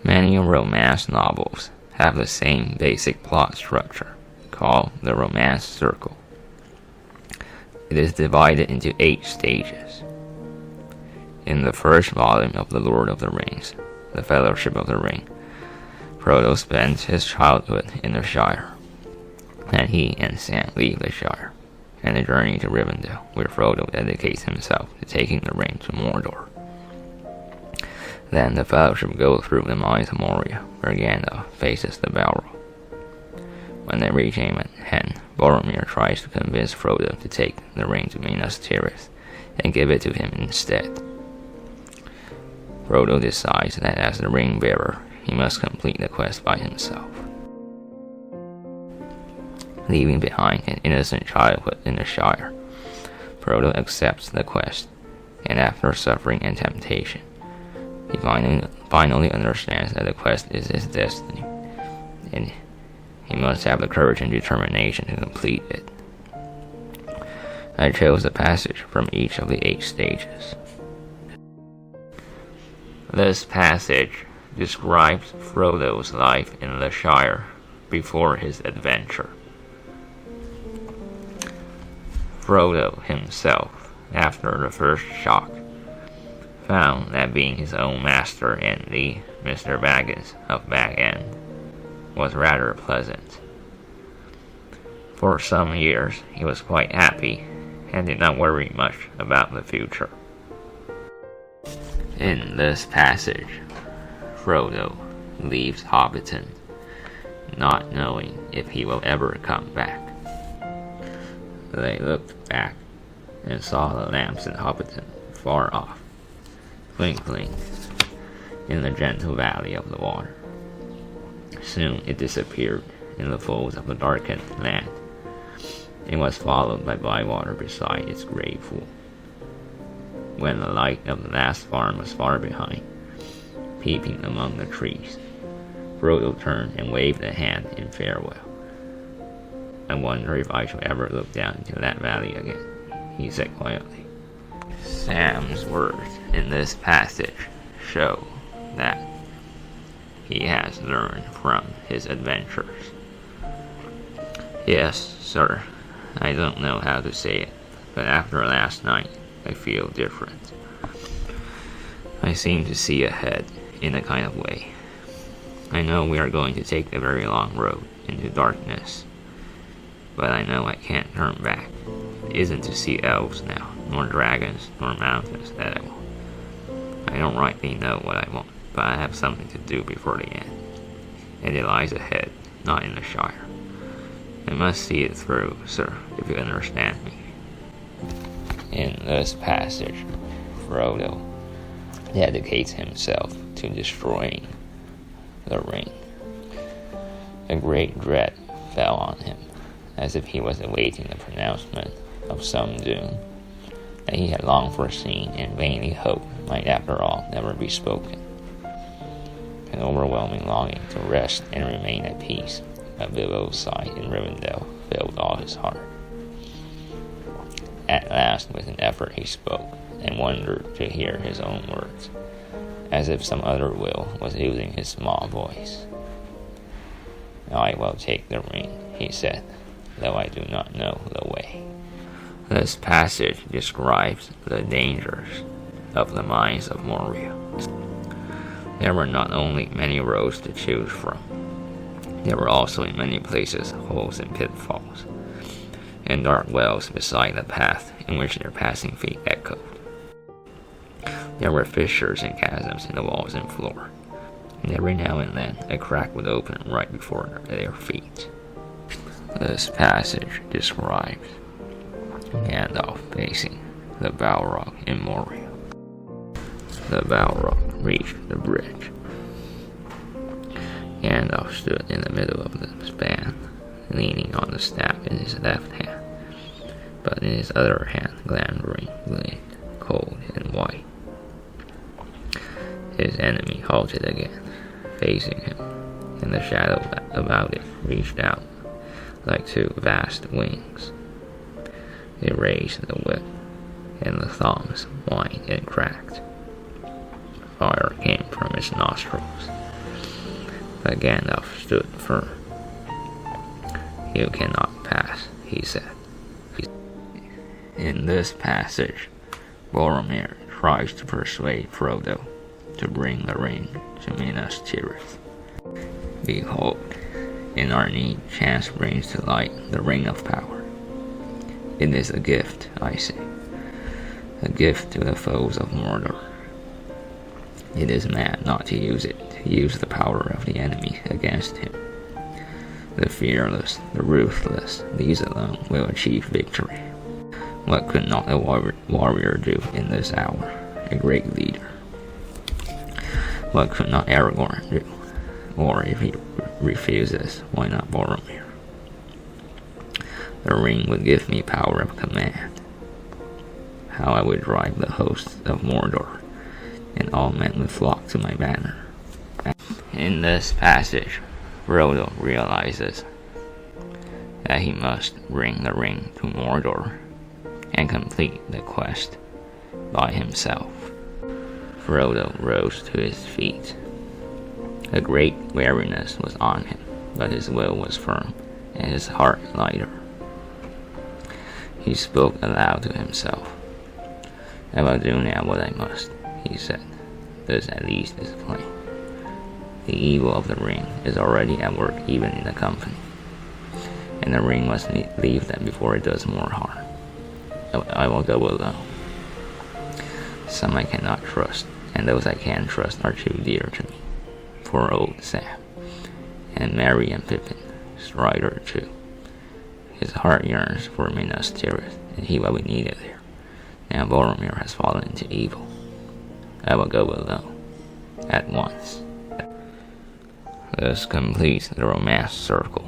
Many romance novels have the same basic plot structure, called the romance circle. It is divided into 8 stages. In the first volume of The Lord of the Rings, The Fellowship of the Ring, Frodo spends his childhood in the Shire, and he and Sam leave the Shire, and they journey to Rivendell, where Frodo dedicates himself to taking the ring to Mordor. Then the Fellowship goes through the mines of Moria, where Gandalf faces the Balrog. When they reach Aemon Hen, Boromir tries to convince Frodo to take the ring to Minas Tirith and give it to him instead. Frodo decides that as the ring bearer, he must complete the quest by himself. Leaving behind an innocent childhood in the Shire, Frodo accepts the quest, and after suffering and temptation, he finally understands that the quest is his destiny, and he must have the courage and determination to complete it. I chose a passage from each of the 8 stages. This passage describes Frodo's life in the Shire before his adventure. Frodo himself, after the first shock, found that being his own master and the Mr. Baggins of Bag End was rather pleasant. For some years he was quite happy and did not worry much about the future. In this passage, Frodo leaves Hobbiton, not knowing if he will ever come back. They looked back and saw the lamps in Hobbiton far off, twinkling in the gentle valley of the water. Soon it disappeared in the folds of the darkened land. It was followed by Bywater beside its grey pool. When the light of the last farm was far behind, peeping among the trees, Frodo turned and waved a hand in farewell. I wonder if I shall ever look down into that valley again, he said quietly. Sam's words in this passage show that he has learned from his adventures. Yes, sir, I don't know how to say it, but after last night, I feel different. I seem to see ahead in a kind of way. I know we are going to take a very long road into darkness, but I know I can't turn back. It isn't to see elves now, nor dragons, nor mountains that I want. I don't rightly know what I want, but I have something to do before the end, and it lies ahead, not in the Shire. I must see it through, sir, if you understand me. In this passage, Frodo dedicates himself to destroying the ring. A great dread fell on him, as if he was awaiting the pronouncement of some doom that he had long foreseen and vainly hoped might after all never be spoken. An overwhelming longing to rest and remain at peace by Bilbo's side in Rivendell filled all his heart. At last, with an effort, he spoke, and wondered to hear his own words, as if some other will was using his small voice. I will take the ring, he said, though I do not know the way. This passage describes the dangers of the mines of Moria. There were not only many roads to choose from, there were also in many places holes and pitfalls, and dark wells beside the path in which their passing feet echoed. There were fissures and chasms in the walls and floor, and every now and then a crack would open right before their feet. This passage describes Gandalf facing the Balrog in Moria. The Balrog reached the bridge. Gandalf stood in the middle of the span, leaning on the staff in his left hand, but in his other hand Glamdring gleamed, cold and white. His enemy halted again, facing him, and the shadow about it reached out like 2 vast wings. They raised the whip, and the thongs whined and cracked. Fire came from its nostrils, But Gandalf stood firm. "You cannot pass," he said. In this passage, Boromir tries to persuade Frodo to bring the ring to Minas Tirith. Behold, in our need, chance brings to light the ring of power. It is a gift, I say, a gift to the foes of Mordor. It is mad not to use it, to use the power of the enemy against him. The fearless, the ruthless, these alone will achieve victory. What could not a warrior do in this hour, a great leader? What could not Aragorn do? Or if he refuses, why not Boromir? The ring would give me power of command. How I would drive the hosts of Mordor, and all men would flock to my banner. In this passage, Frodo realizes that he must bring the ring to Mordor and complete the quest by himself. Frodo rose to his feet. A great weariness was on him, but his will was firm and his heart lighter. He spoke aloud to himself. "I will do now what I must," he said. "This at least is plain. The evil of the ring is already at work even in the company, and the ring must leave them before it does more harm. I will go alone. Some I cannot trust, and those I can trust are too dear to me. Poor old Sam, and Merry and Pippin, Strider too. His heart yearns for Minas Tirith, and he will be needed there. Now Boromir has fallen into evil. I will go alone, at once." This completes the romance circle.